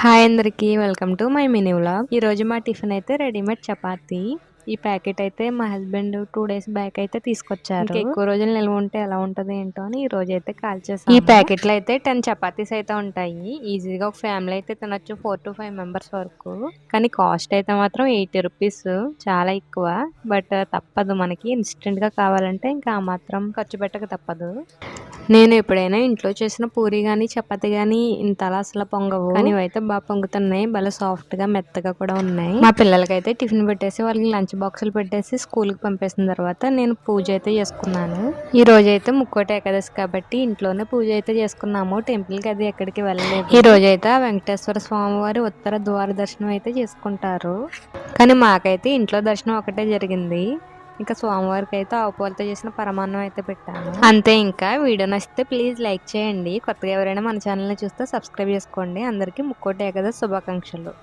Hi అందరికీ welcome to my mini vlog. ఈరోజు మా టిఫిన్ అయితే రెడీమేడ్ చపాతీ. ఈ ప్యాకెట్ అయితే మా హస్బెండ్ 2 days బ్యాక్ అయితే తీసుకొచ్చారు. ఇంకా ఎక్కువ రోజులు నిల్వ ఉంటే ఎలా ఉంటది ఏంటో అని ఈ రోజు అయితే కాల్ చేసాము. ఈ ప్యాకెట్లో అయితే 10 చపాతీస్ అయితే ఉంటాయి. ఈజీగా ఒక ఫ్యామిలీ అయితే తినొచ్చు, 4 to 5 members వరకు. కానీ కాస్ట్ అయితే మాత్రం 80 rupees, చాలా ఎక్కువ. బట్ తప్పదు, మనకి ఇన్స్టెంట్ గా కావాలంటే ఇంకా ఆ మాత్రం ఖర్చు పెట్టక తప్పదు. నేను ఎప్పుడైనా ఇంట్లో చేసిన పూరి గానీ చపాతి గానీ ఇంతలా అసలు పొంగవు, కానీ ఇవైతే బాగా పొంగుతున్నాయి. భలే సాఫ్ట్ గా మెత్తగా కూడా ఉన్నాయి. మా పిల్లలకైతే టిఫిన్ పెట్టేసి వాళ్ళకి లంచ్ బాక్సులు పెట్టేసి స్కూల్ కి పంపేసిన తర్వాత నేను పూజ అయితే చేసుకున్నాను. ఈ రోజు అయితే ముక్కోటి ఏకాదశి కాబట్టి ఇంట్లోనే పూజ అయితే చేసుకున్నాము. టెంపుల్ కి అది ఎక్కడికి వెళ్ళలేదు. ఈ రోజు అయితే వెంకటేశ్వర స్వామి వారి ఉత్తర ద్వార దర్శనం అయితే చేసుకుంటారు. కానీ మాకైతే ఇంట్లో దర్శనం ఒకటే జరిగింది. ఇంకా స్వామివారికి అయితే ఆవుపాలతో చేసిన పరమాన్నం అయితే పెట్టాను. అంతే. ఇంకా వీడియో నచ్చితే ప్లీజ్ లైక్ చేయండి. కొత్తగా ఎవరైనా మన ఛానల్ని చూస్తే సబ్స్క్రైబ్ చేసుకోండి. అందరికీ ముక్కోటి ఏకాదశి శుభాకాంక్షలు.